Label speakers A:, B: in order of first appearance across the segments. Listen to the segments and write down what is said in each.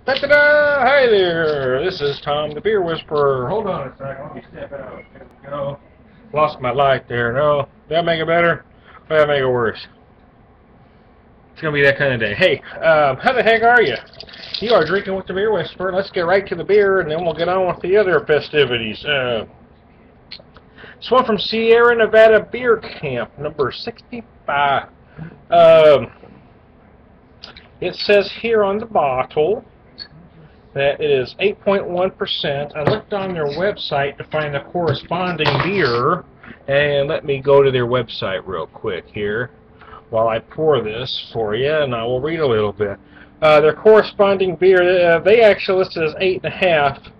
A: Ta-da! Hi there! This is Tom the Beer Whisperer. Hold on a second. Let me step out. There we go. Lost my light there. No. Did that make it better? Or did that make it worse? It's going to be that kind of day. Hey, how the heck are you? You are drinking with the Beer Whisperer. Let's get right to the beer, and then we'll get on with the other festivities. This one from Sierra Nevada Beer Camp, number 65. It says here on the bottle that it is 8.1%. I looked on their website to find the corresponding beer, and let me go to their website real quick here while I pour this for you, and I will read a little bit. Their corresponding beer, they actually listed as 8.5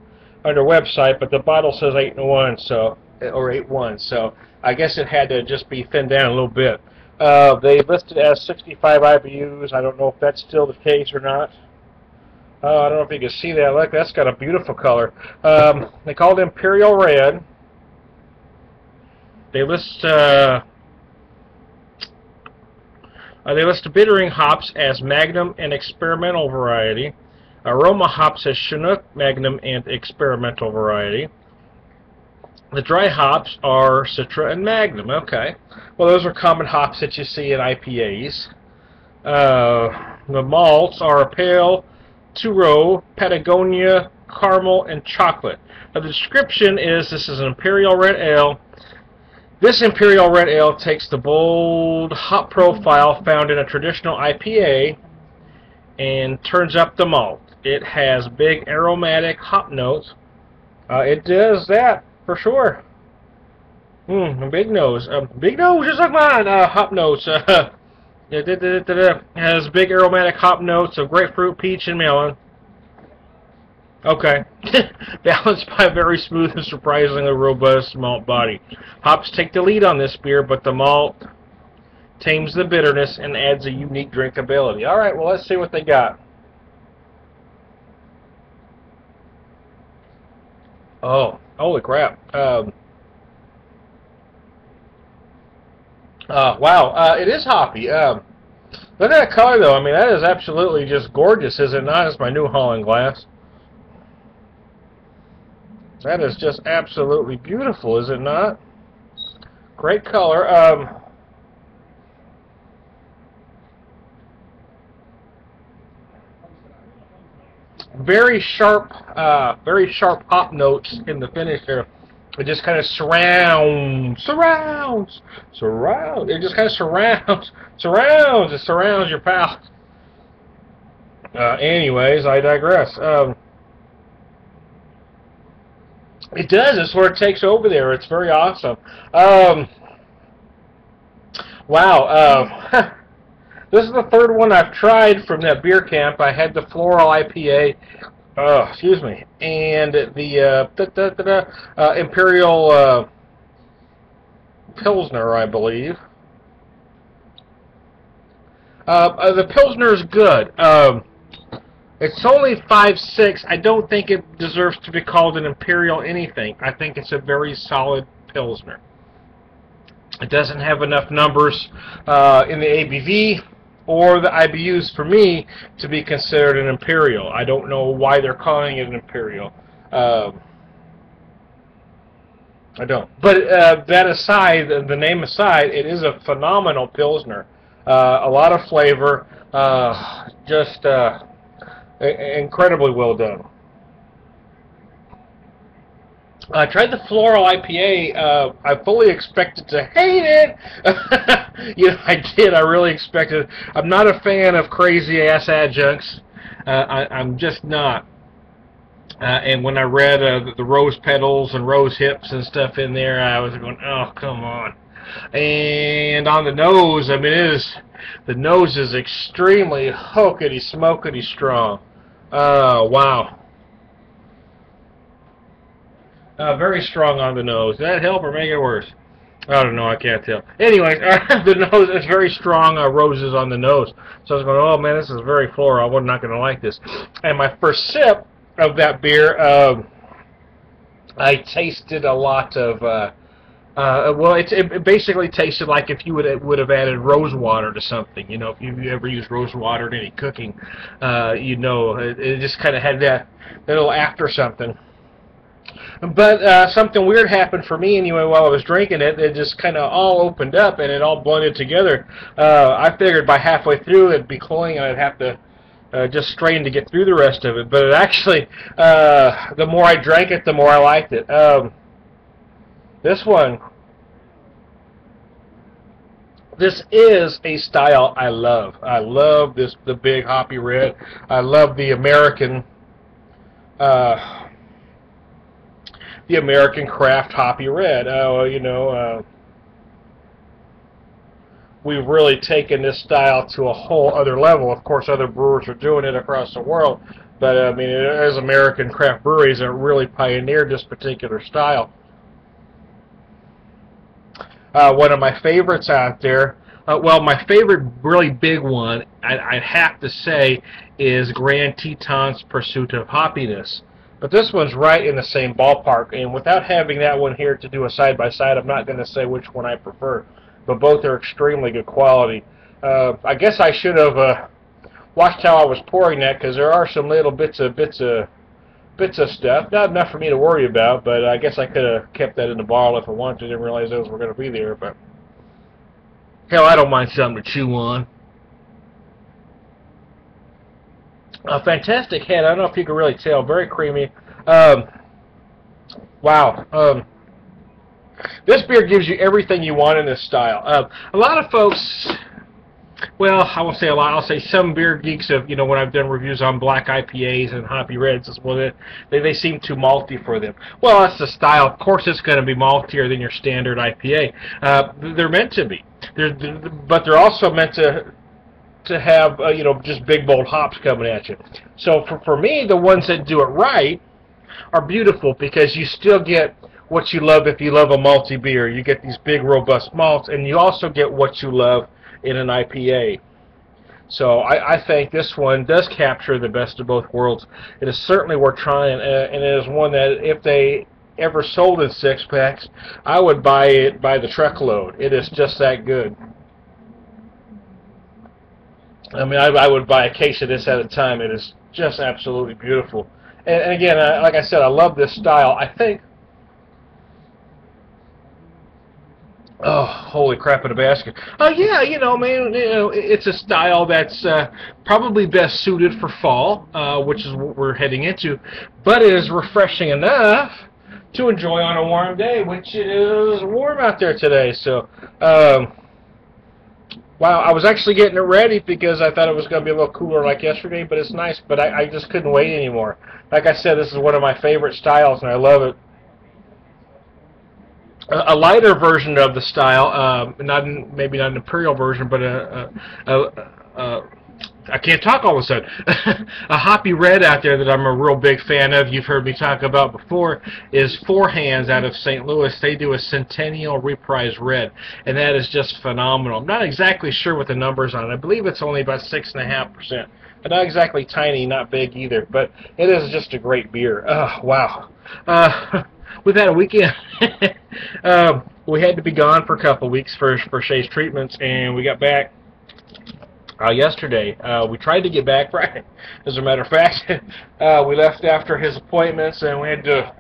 A: on their website, but the bottle says 8.1, so or 8.1, so I guess it had to just be thinned down a little bit. They listed as 65 IBUs. I don't know if that's still the case or not. I don't know if you can see that. Look, that's got a beautiful color. They call it Imperial Red. They list the bittering hops as Magnum and Experimental Variety. Aroma hops as Chinook, Magnum, and Experimental Variety. The dry hops are Citra and Magnum. Okay. Well, those are common hops that you see in IPAs. The malts are Pale, Turo, Patagonia, Caramel, and Chocolate. Now, the description is this is an Imperial Red Ale. This Imperial Red Ale takes the bold hop profile found in a traditional IPA and turns up the malt. It has big aromatic hop notes. It does that for sure. A big nose. Big nose, just like mine. Hop notes. It has big aromatic hop notes of grapefruit, peach, and melon. Okay. Balanced by a very smooth and surprisingly robust malt body. Hops take the lead on this beer, but the malt tames the bitterness and adds a unique drinkability. Alright, well, let's see what they got. Oh, holy crap. Wow, it is hoppy. Look at that color, though. I mean, that is absolutely just gorgeous, is it not? It's my New Holland glass. That is just absolutely beautiful, is it not? Great color. Very sharp hop notes in the finish there. It just kind of surrounds. It just kind of surrounds your palate. Anyways, I digress. It does. It's where it takes over there. It's very awesome. Wow. This is the third one I've tried from that beer camp. I had the Floral IPA. Excuse me. And the Imperial Pilsner, I believe. The Pilsner is good. It's only 5.6. I don't think it deserves to be called an Imperial anything. I think it's a very solid Pilsner. It doesn't have enough numbers in the ABV or the IBUs for me to be considered an Imperial. I don't know why they're calling it an Imperial. I don't. But that aside, the name aside, it is a phenomenal Pilsner. A lot of flavor, just incredibly well done. I tried the Floral IPA. I fully expected to hate it. You know, I did. I really expected. I'm not a fan of crazy-ass adjuncts. I'm just not. And when I read the rose petals and rose hips and stuff in there, I was going, oh, come on. And on the nose, I mean, the nose is extremely hokety-smokety strong. Wow. Very strong on the nose. Did that help or make it worse? I don't know. I can't tell. Anyways, the nose is very strong roses on the nose. So I was going, oh, man, this is very floral. I'm not going to like this. And my first sip of that beer, I tasted a lot of Well, it basically tasted like if you would have added rose water to something. You know, if you ever used rose water in any cooking, you know, it just kind of had that little after something. But something weird happened for me anyway while I was drinking it. It just kind of all opened up and it all blended together. I figured by halfway through it'd be cloying and I'd have to just strain to get through the rest of it. But it actually, the more I drank it, the more I liked it. This one, this is a style I love. I love the big hoppy red. I love the American craft hoppy red. You know, we've really taken this style to a whole other level. Of course, other brewers are doing it across the world, but I mean, as American craft breweries that really pioneered this particular style. One of my favorites out there, well, my favorite really big one, I'd have to say, is Grand Teton's Pursuit of Hoppiness. But this one's right in the same ballpark, and without having that one here to do a side-by-side, I'm not going to say which one I prefer, but both are extremely good quality. I guess I should have watched how I was pouring that, because there are some little bits of stuff. Not enough for me to worry about, but I guess I could have kept that in the bottle if I wanted to. Didn't realize those were going to be there, but hell, I don't mind something to chew on. A fantastic head. I don't know if you can really tell. Very creamy. Wow. This beer gives you everything you want in this style. A lot of folks, well, I won't say a lot. I'll say some beer geeks have, you know, when I've done reviews on black IPAs and hoppy reds, as well, they seem too malty for them. Well, that's the style. Of course, it's going to be maltier than your standard IPA. They're meant to be. But they're also meant to have, you know, just big, bold hops coming at you. So for me, the ones that do it right are beautiful because you still get what you love if you love a malty beer. You get these big, robust malts, and you also get what you love in an IPA. So I think this one does capture the best of both worlds. It is certainly worth trying, and it is one that if they ever sold in six-packs, I would buy it by the truckload. It is just that good. I mean, I would buy a case of this at a time. It is just absolutely beautiful. And again, like I said, I love this style. I think, oh, holy crap in a basket. Oh, yeah, you know, man, you know, it's a style that's probably best suited for fall, which is what we're heading into, but it is refreshing enough to enjoy on a warm day, which it is warm out there today. So, wow, I was actually getting it ready because I thought it was going to be a little cooler like yesterday, but it's nice, but I just couldn't wait anymore. Like I said, this is one of my favorite styles, and I love it. A lighter version of the style, maybe not an Imperial version, but I can't talk all of a sudden. A hoppy red out there that I'm a real big fan of, you've heard me talk about before, is Four Hands out of St. Louis. They do a Centennial Reprise Red, and that is just phenomenal. I'm not exactly sure what the numbers on it. I believe it's only about 6.5%. But not exactly tiny, not big either, but it is just a great beer. Oh, wow. We've had a weekend. We had to be gone for a couple of weeks for Shay's treatments, and we got back yesterday. We tried to get back Friday. As a matter of fact, we left after his appointments, and we had to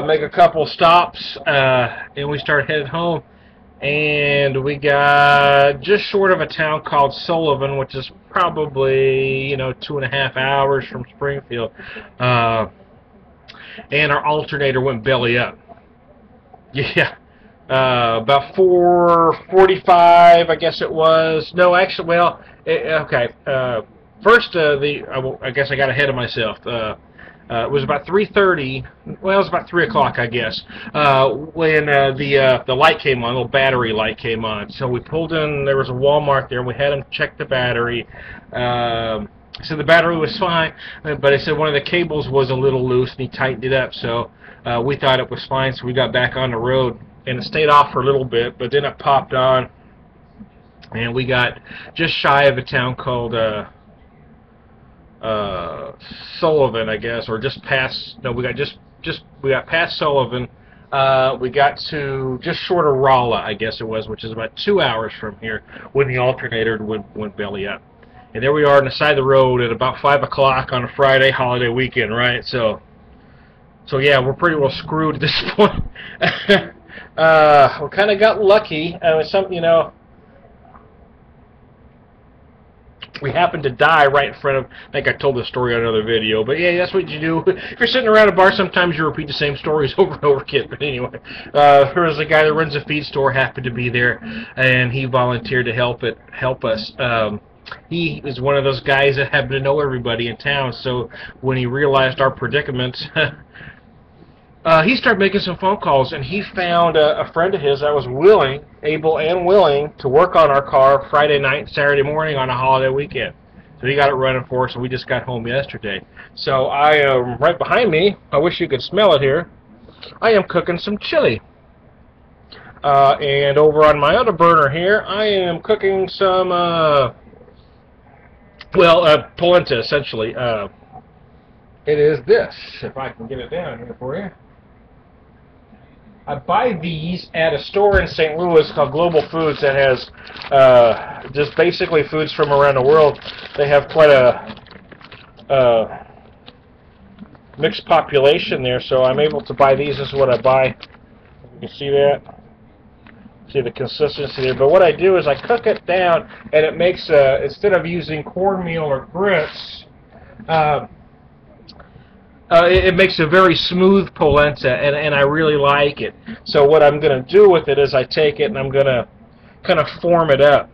A: make a couple stops, and we started headed home. And we got just short of a town called Sullivan, which is probably, you know, 2.5 hours from Springfield. And our alternator went belly up. Yeah. About 4:45, I guess it was. No, actually, well, okay. First, I guess I got ahead of myself. It was about 3:30. Well, it was about 3 o'clock, I guess, when the light came on. A little battery light came on. So we pulled in. There was a Walmart there, and we had him check the battery. So the battery was fine, but he said one of the cables was a little loose, and he tightened it up. So we thought it was fine. So we got back on the road, and it stayed off for a little bit, but then it popped on, and we got just shy of a town called Sullivan, I guess, or just past. No, we got past Sullivan, We got to just short of Rolla, I guess it was, which is about 2 hours from here, when the alternator went belly up. And there we are on the side of the road at about 5 o'clock on a Friday holiday weekend, right? So yeah, we're pretty well screwed at this point. We kind of got lucky. We happened to die right in front of, I think I told this story on another video, but yeah, that's what you do. If you're sitting around a bar, sometimes you repeat the same stories over and over again. But anyway, there was a guy that runs a feed store, happened to be there, and he volunteered to help us. He is one of those guys that happened to know everybody in town, so when he realized our predicament, he started making some phone calls, and he found a friend of his that was able and willing to work on our car Friday night, Saturday morning on a holiday weekend. So he got it running for us, and we just got home yesterday. So I am right behind me. I wish you could smell it here. I am cooking some chili. And over on my other burner here, I am cooking some, polenta, essentially. It is this, if I can get it down here for you. I buy these at a store in St. Louis called Global Foods that has just basically foods from around the world. They have quite a mixed population there, so I'm able to buy these. This is what I buy. You can see that. See the consistency there. But what I do is I cook it down, and it makes, instead of using cornmeal or grits, it makes a very smooth polenta, and I really like it. So what I'm going to do with it is I take it and I'm going to kind of form it up.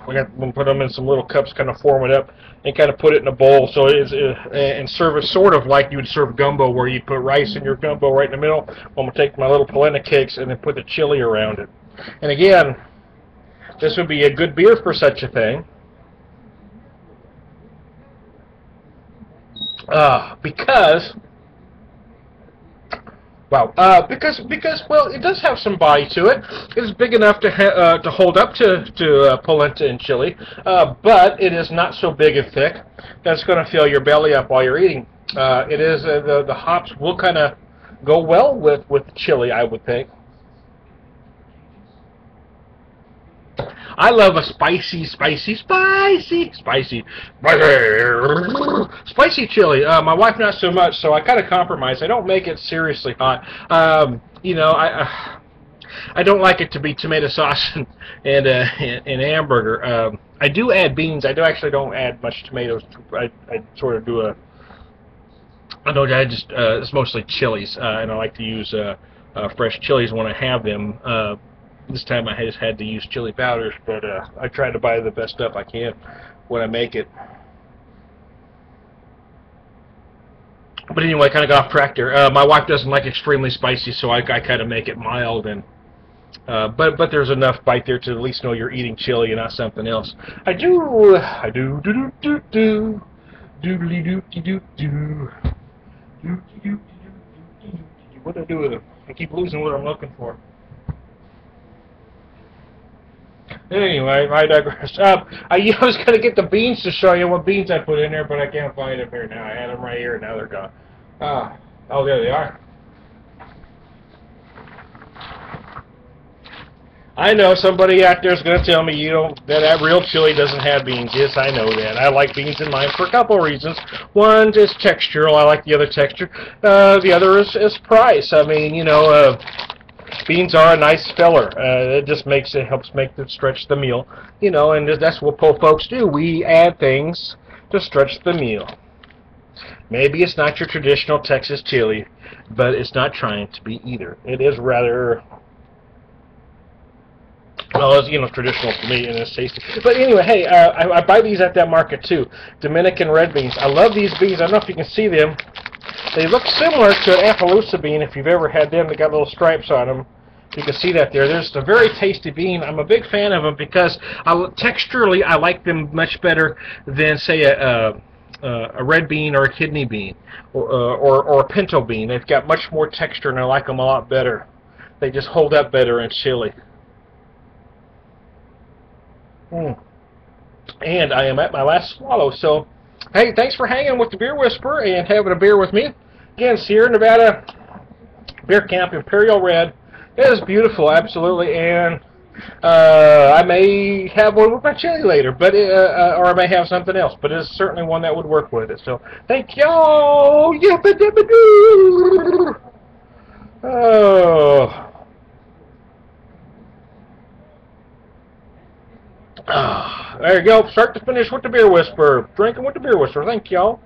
A: We're going to put them in some little cups, kind of form it up, and kind of put it in a bowl. So and serve it sort of like you would serve gumbo, where you put rice in your gumbo right in the middle. I'm going to take my little polenta cakes and then put the chili around it. And again, this would be a good beer for such a thing. Because it does have some body to it. It's big enough to hold up to polenta and chili, but it is not so big and thick that's going to fill your belly up while you're eating. It is the hops will kind of go well with chili, I would think. I love a spicy chili. My wife not so much, so I kind of compromise. I don't make it seriously hot. You know, I don't like it to be tomato sauce and hamburger. I do add beans. I don't add much tomatoes. I sort of do it's mostly chilies, and I like to use fresh chilies when I have them. This time I just had to use chili powders, but I try to buy the best stuff I can when I make it. But anyway, I kind of got off track there. My wife doesn't like extremely spicy, so I kind of make it mild, and but there's enough bite there to at least know you're eating chili and not something else. I do what do I do with it? I keep losing what I'm looking for. Anyway, I digress. I was going to get the beans to show you what beans I put in there, but I can't find them here now. I had them right here, and now they're gone. Oh, there they are. I know somebody out there is going to tell me that real chili doesn't have beans. Yes, I know that. I like beans in mine for a couple of reasons. One is textural. I like the other texture. The other is price. I mean, you know, beans are a nice filler. It just helps stretch the meal, you know, and that's what folks do. We add things to stretch the meal. Maybe it's not your traditional Texas chili, but it's not trying to be either. It is rather, well, it's, you know, traditional for me, and it's tasty. But anyway, hey, I buy these at that market too. Dominican red beans. I love these beans. I don't know if you can see them. They look similar to an Appaloosa bean if you've ever had them. They got little stripes on them. You can see that there. There's a very tasty bean. I'm a big fan of them because texturally I like them much better than, say, a red bean or a kidney bean or a pinto bean. They've got much more texture, and I like them a lot better. They just hold up better in chili. And I am at my last swallow, so hey, thanks for hanging with the Beer Whisperer and having a beer with me. Again, Sierra Nevada Beer Camp Imperial Red. It is beautiful, absolutely, and I may have one with my chili later, but or I may have something else, but it's certainly one that would work with it. So, thank y'all. Yabba dabba doo. Oh. There you go. Start to finish with the Beer Whisperer. Drinking with the Beer Whisperer. Thank y'all.